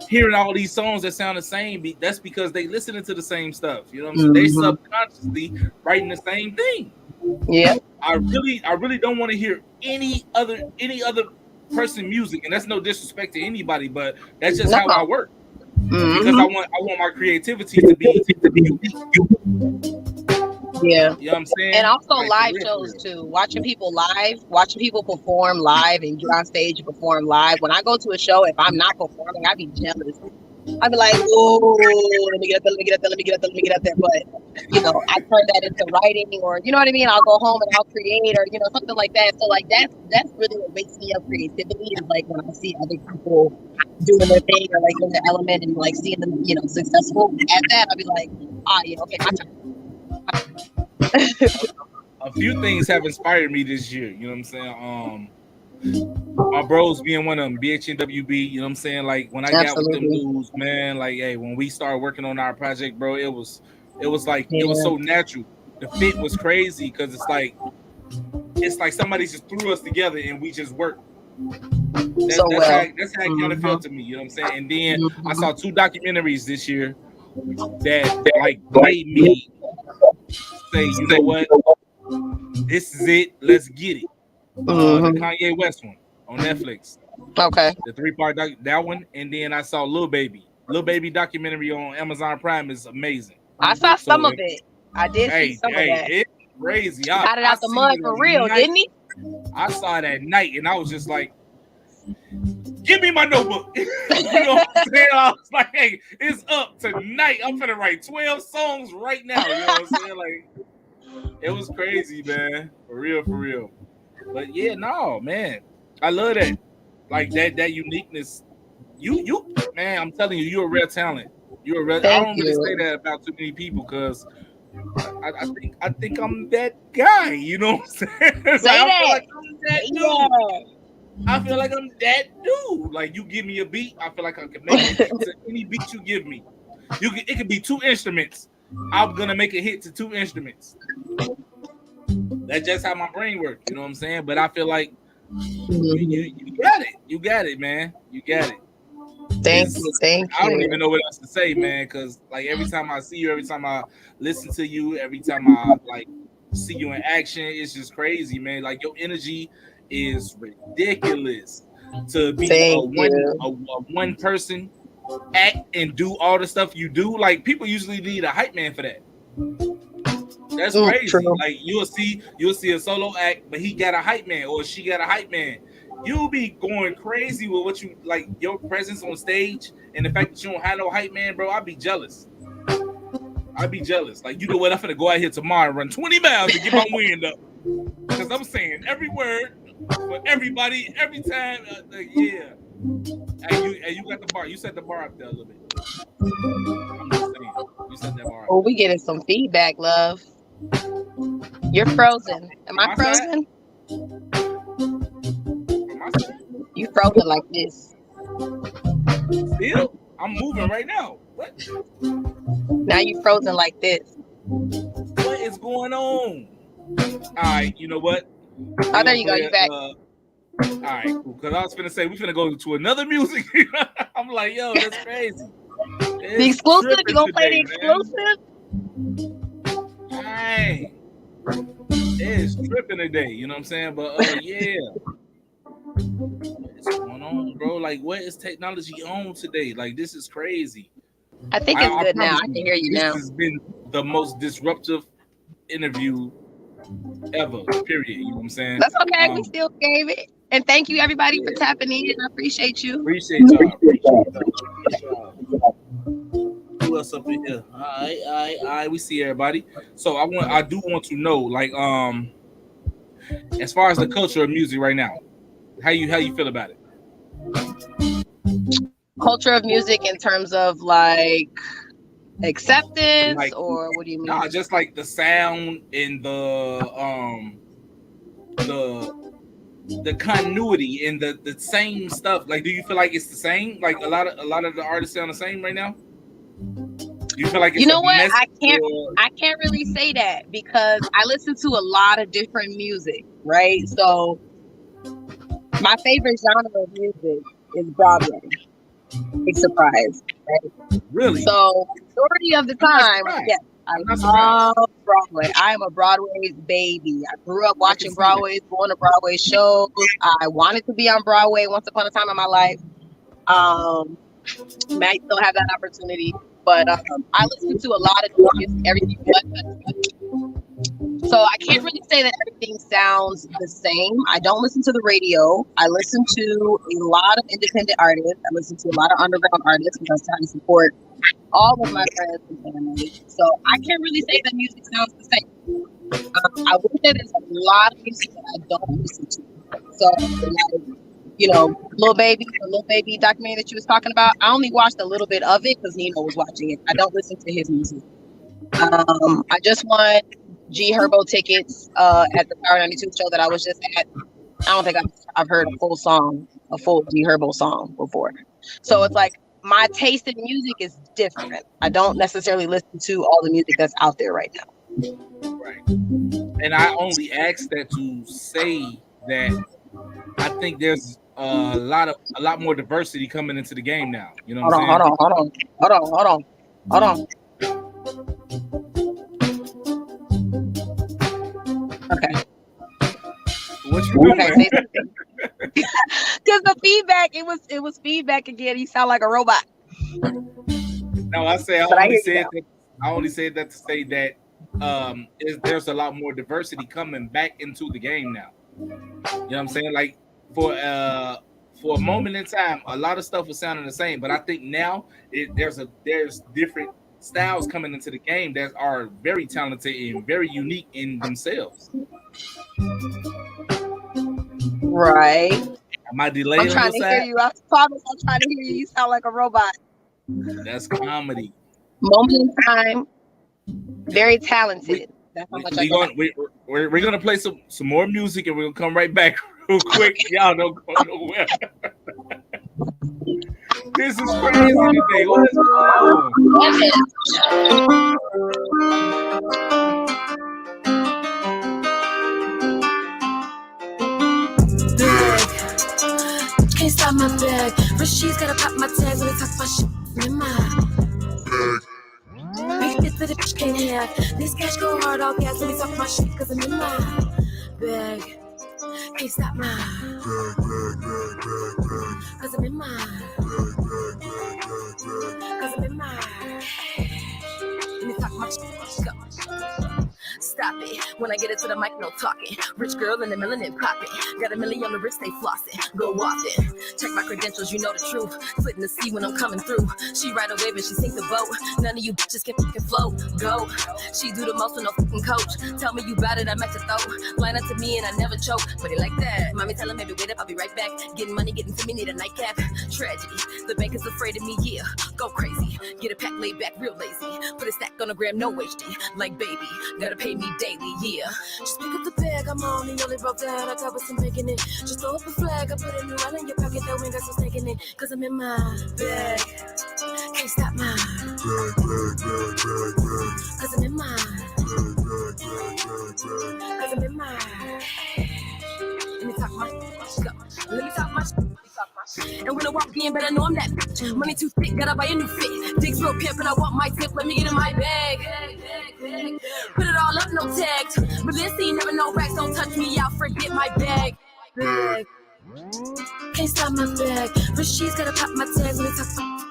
hearing all these songs that sound the same. That's because they listening to the same stuff. You know what I'm saying? They subconsciously writing the same thing. Yeah. I really don't want to hear any other person music, and that's no disrespect to anybody, but that's just how I work. Because I want my creativity to be unique. Yeah. You know what I'm saying? And also like, live shows too. Watching people perform live and get on stage and perform live. When I go to a show, if I'm not performing, I'd be jealous. I'd be like, oh, let me get up there. But, I turn that into writing, or, you know what I mean? I'll go home and I'll create, or, something like that. So, like, that's really what wakes me up creativity, is like when I see other people doing their thing, or like in the element, and like seeing them, successful at that. I'll be like, yeah, okay, my turn. A few things have inspired me this year. You know what I'm saying? My bros being one of them, BH and WB. You know what I'm saying? Like, when I got with them dudes, man. Like, hey, when we started working on our project, bro, it was like it was so natural. The fit was crazy, because it's like somebody just threw us together and we just worked. That's how it kind of felt to me. You know what I'm saying? And then I saw 2 documentaries this year that like made me say, you know what, this is it. Let's get it. The Kanye West one on Netflix. Okay. The 3-part that one, and then I saw Lil Baby documentary on Amazon Prime is amazing. I saw some of it. I did see some of that. It's crazy. Got it out the mud for real, didn't he? I saw it at night, and I was just like, give me my notebook. You know what I'm saying? I was like, hey, it's up tonight. I'm gonna write 12 songs right now. You know what I'm saying? Like, it was crazy, man. For real. But yeah, no, man. I love that. Like that uniqueness. You man, I'm telling you, you're a rare talent. You're a rare. I Thank don't really say you. that about too many people because I think I'm that guy. You know what I'm saying? It's like Say I feel that. like I'm that Say dude. I feel like I'm that dude. Like you give me a beat, I feel like I can make a hit to any beat you give me. It could be 2 instruments. I'm gonna make a hit to 2 instruments. That's just how my brain works. You know what I'm saying? But I feel like you got it. You got it, man. You got it. Thank you. Thank I don't you. even know what else to say, man. Because like every time I see you, every time I listen to you, every time I like see you in action, it's just crazy, man. Like your energy is ridiculous to be Thank you. a one person act and do all the stuff you do. Like people usually need a hype man for that. That's crazy. True. Like you'll see a solo act, but he got a hype man or she got a hype man. You'll be going crazy with what you like your presence on stage and the fact that you don't have no hype man, bro. I'd be jealous. Like, you know what? I'm finna go out here tomorrow and run 20 miles to get my wind up. Because I'm saying every word for everybody, every time. Yeah. And you got the bar. You set the bar up there a little bit. I'm just saying. You set that bar up. Oh, we getting some feedback, love. You're frozen. Am I frozen? You frozen like this. Still? I'm moving right now. What? Now you frozen like this. What is going on? All right, you know what? Oh, there you go. You back. All right, cool. Because I was finna say we finna go to another music. I'm like, yo, that's crazy. The exclusive? You gonna play the exclusive? Dang. It's tripping today, you know what I'm saying? But yeah. What's going on, bro? Like, what is technology on today? Like, this is crazy. I think it's good now. I can hear you now. This has been the most disruptive interview ever, period. You know what I'm saying? That's okay. We still gave it. And thank you, everybody, for tapping in. I appreciate you. Appreciate y'all. Who else up in here? All right. We see everybody. So I do want to know, like, as far as the culture of music right now, how you feel about it? Culture of music in terms of like acceptance, like, or what do you mean? Nah, just like the sound and the continuity and the same stuff. Like, do you feel like it's the same? Like a lot of the artists sound the same right now? Do you feel like it's, you know what? I can't really say that because I listen to a lot of different music, right? So my favorite genre of music is Broadway. Big surprise, right? Really? So majority of the time, yes, I love Broadway. I am a Broadway baby. I grew up watching Broadway, going to Broadway shows. I wanted to be on Broadway once upon a time in my life. Might still have that opportunity, but I listen to a lot of music, everything. So I can't really say that everything sounds the same. I don't listen to the radio. I listen to a lot of independent artists. I listen to a lot of underground artists because I try to support all of my friends and family. So I can't really say that music sounds the same. I would say there's a lot of music that I don't listen to. So, you know, the Lil Baby documentary that you was talking about, I only watched a little bit of it because Nino was watching it. I don't listen to his music. I just won G Herbo tickets at the Power 92 show that I was just at. I don't think I've heard a full G Herbo song before. So it's like my taste in music is different. I don't necessarily listen to all the music that's out there right now. Right. And I only ask that to say that I think there's a lot more diversity coming into the game now. You know what I'm saying? Hold on. Okay. What you doing? Okay, because the feedback, it was feedback again. You sound like a robot. No, I only said that to say that there's a lot more diversity coming back into the game now. You know what I'm saying? Like for a moment in time, a lot of stuff was sounding the same, but I think now there's different styles coming into the game that are very talented and very unique in themselves. Right. Am I delayed I'm on trying your to hear side? you. I promise I'm trying to hear you. You sound like a robot. That's comedy. Moment in time. Very We talented. That's how we much I we got. gonna we're gonna play some more music and we're gonna come right back real quick. Y'all don't go nowhere. This is crazy today. What is going on? Can't stop my bag. Rasheed's gotta pop my tags when they talk my shit in my big shit that a bitch can't have. This cash go hard, all gas when they talk my shit, cause I'm in my bag. Can't stop my cause I'm in my cause I'm in my let me talk my shit. Go. Stop it. When I get it to the mic, no talking. Rich girl in the melanin popping. Got a million on the wrist, they flossing. Go off it. Check my credentials, you know the truth. Splitting the sea when I'm coming through. She ride a wave and she sink the boat. None of you bitches can fucking float. Go. She do the most with no fucking coach. Tell me you bout it, I met your throat. Line up to me and I never choke. But it like that. Mommy tell him, maybe wait up, I'll be right back. Getting money, getting to me, need a nightcap. Tragedy. The bank is afraid of me, yeah. Go crazy. Get a pack laid back, real lazy. Put a stack on a gram, no HD. Like baby. Gotta pay me daily, yeah. Just pick up the bag, I'm on, nearly broke that. I got with some bacon in. Just throw up a flag, I put a new one in your pocket, though, ain't got some steak in it. Cause I'm in my bag. Can't stop my cause I'm in my cause I'm in my let me talk my go. Let me talk my and when I walk in, better know I'm that bitch. Money too thick, gotta buy a new fit. Digs real pimp, and I want my tip. Let me get in my bag. Put it all up, no tags. But this scene, never know racks. Don't touch me, I'll forget my bag. Can't stop my bag. Rasheed's gotta pop my tags when they talk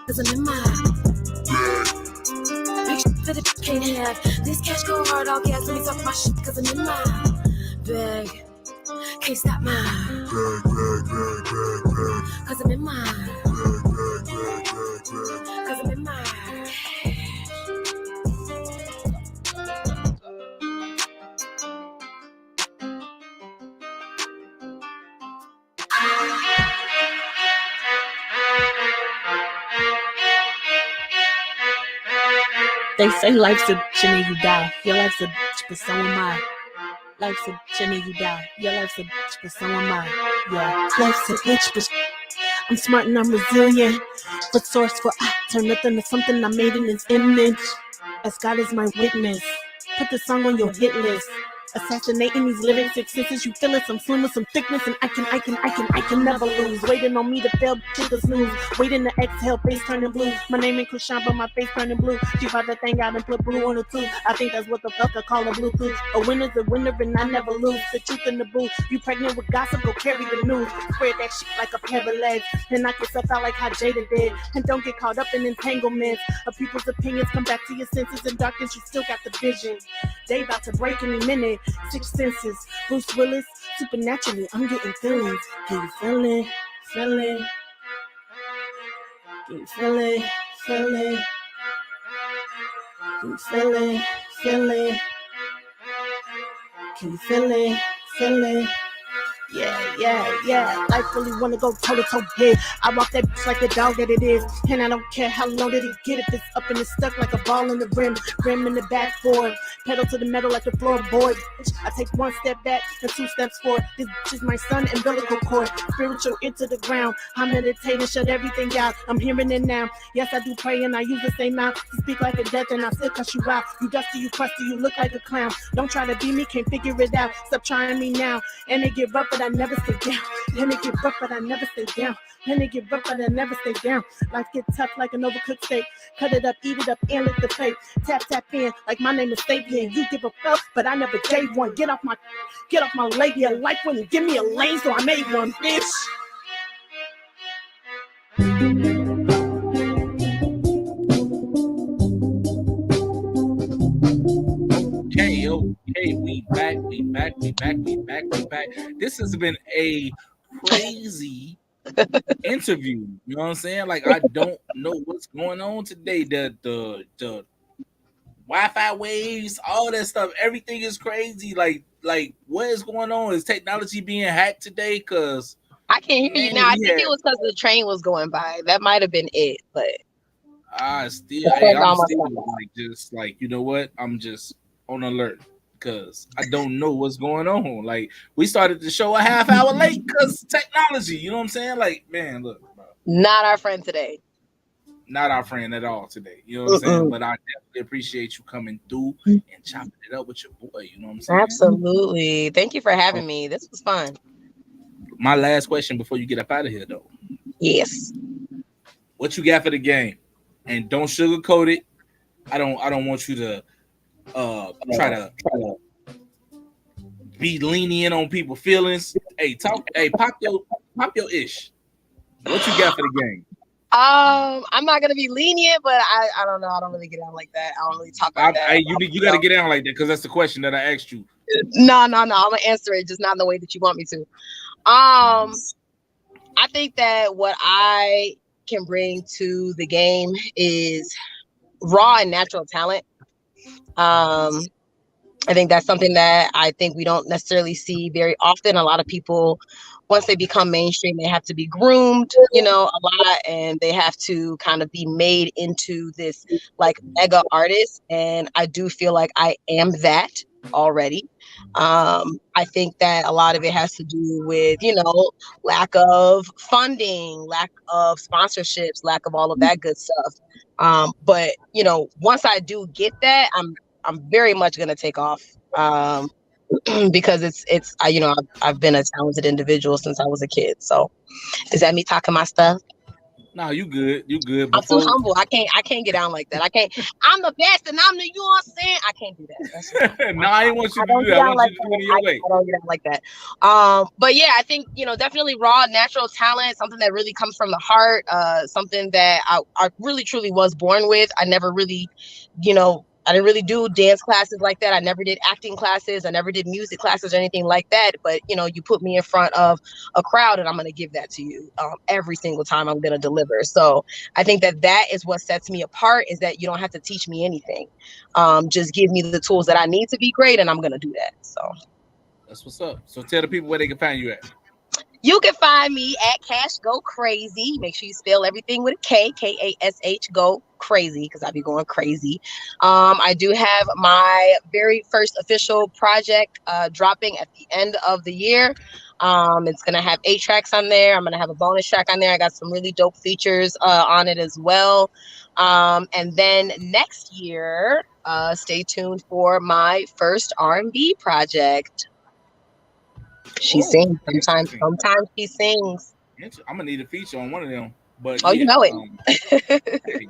cause I'm in my big shit that a bitch can't have. This cash go hard, all gas when they talk my shit cause I'm in my bag. Can't stop my cause I'm in my cause I'm in my They say life's a bitch and then you die. Your life's a bitch, but so am I. Life's a bitch and then you die. Your life's a bitch, but so am I. Yeah, life's a bitch, but I'm smart and I'm resilient. But source for I turn nothing to something I made in His image. As God is my witness. Put the song on your hit list. Assassinating these lyrics, six senses, you feel it, some slim with some thickness, and I can never lose. Waiting on me to fail, take a snooze. Waiting to exhale, face turning blue. My name ain't Krishan, but my face turning blue. She bought that thing out and put blue on the tooth. I think that's what the fuck I call a Bluetooth. A winner's a winner, and I never lose. The truth in the booth. You pregnant with gossip, go carry the news. Spread that shit like a pair of legs, and knock yourself out like how Jada did. And don't get caught up in entanglements of people's opinions. Come back to your senses. In darkness, you still got the vision. They about to break any minute. Six senses, Bruce Willis, supernaturally, I'm getting feelings. Can you feel it? Feel it? Can you feel it? Feel it? Can you feel it? Feel it? Can you feel it? Feel it? Yeah. Life really wanna go toe to toe, yeah. I walk that bitch like the dog that it is. And I don't care how long did it get. If it's up and it's stuck like a ball in the rim in the backboard. Pedal to the metal like the floorboard. I take one step back and two steps forward. This bitch is my son, umbilical cord. Spiritual into the ground. I'm meditating, shut everything out. I'm hearing it now. Yes, I do pray and I use the same mouth to speak like a death and I still cuss you out. You dusty, you crusty, you look like a clown. Don't try to be me, can't figure it out. Stop trying me now. And it get rough, but I never stay down. And it get rough, but I never stay down. And it get rough, but I never stay down. Life get tough like an overcooked steak. Cut it up, eat it up, and lick the plate. Tap in, like my name is Sapien. You give a fuck, but I never gave one. Get off my labia. Life wouldn't give me a lane, so I made one, bitch. Okay, we back. This has been a crazy interview. You know what I'm saying? Like, I don't know what's going on today. The Wi-Fi waves, all that stuff, everything is crazy. Like what is going on? Is technology being hacked today? Cause I can't hear you Man, now. I think it was because the train was going by. That might have been it, but I'm still like just like, you know what? I'm just on alert because I don't know what's going on. Like we started the show a half hour late because technology. You know what I'm saying? Like, man, look, bro, not our friend today. not our friend at all today. You know what I'm saying? But I definitely appreciate you coming through and chopping it up with your boy. You know what I'm saying? Absolutely. Thank you for having me. This was fun. My last question before you get up out of here, though. Yes. What you got for the game? And don't sugarcoat it. I don't want you to try to be lenient on people's feelings. Hey, pop your ish. What you got for the game? I'm not gonna be lenient, but I don't know. I don't really get out like that. I don't really talk like that. You got to get down like that because that's the question that I asked you. No. I'm gonna answer it, just not in the way that you want me to. I think that what I can bring to the game is raw and natural talent. I think that's something that I think we don't necessarily see very often. A lot of people, once they become mainstream, they have to be groomed, a lot, and they have to kind of be made into this like mega artist. And I do feel like I am that already. I think that a lot of it has to do with, lack of funding, lack of sponsorships, lack of all of that good stuff. But once I do get that, I'm very much going to take off because I've been a talented individual since I was a kid. So is that me talking my stuff? No, you good. You good. I'm too humble. I can't get down like that. I'm the best and I'm the, you know what I'm saying? I can't do that. No, I didn't want you to do that. I want you to do it your way. I don't get out like that. But yeah, I think, definitely raw, natural talent, something that really comes from the heart, something that I really truly was born with. I never really, I didn't really do dance classes like that. I never did acting classes. I never did music classes or anything like that. But, you put me in front of a crowd and I'm going to give that to you every single time I'm going to deliver. So I think that is what sets me apart, is that you don't have to teach me anything. Just give me the tools that I need to be great and I'm going to do that. So that's what's up. So tell the people where they can find you at. You can find me at Kash GoKrazy. Make sure you spell everything with a K, Kash, go crazy, because I be going crazy. I do have my very first official project dropping at the end of the year. It's going to have 8 tracks on there. I'm going to have a bonus track on there. I got some really dope features on it as well. And then next year, stay tuned for my first R&B project. She sings sometimes. Sometimes she sings. I'm gonna need a feature on one of them. But you know it. Hey,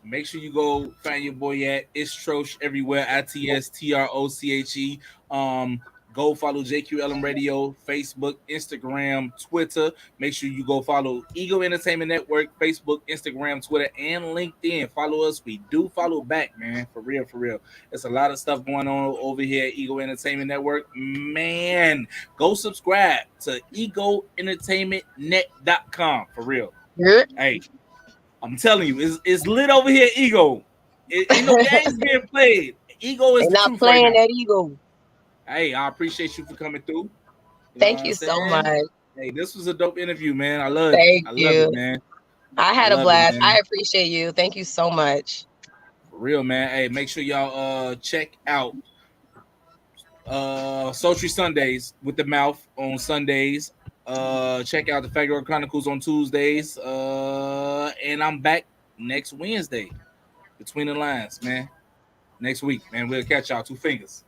make sure you go find your boy at It's Troche everywhere. ITSTROCHE. Go follow JQLM Radio, Facebook, Instagram, Twitter. Make sure you go follow Ego Entertainment Network, Facebook, Instagram, Twitter, and LinkedIn. Follow us. We do follow back, man. For real, for real. There's a lot of stuff going on over here at Ego Entertainment Network. Man, go subscribe to EgoEntertainmentNet.com. For real. Yeah. Hey, I'm telling you, it's lit over here, Ego. Ain't no games being played. Ego is not playing that Ego. Hey, I appreciate you for coming through. Thank you so much. Hey, this was a dope interview, man. I love it. I love it, man. I had a blast. I appreciate you. Thank you so much. For real, man. Hey, make sure y'all check out Sultry Sundays with the Mouth on Sundays. Check out the Fagor Chronicles on Tuesdays. And I'm back next Wednesday. Between the Lines, man. Next week, man. We'll catch y'all. 2 fingers.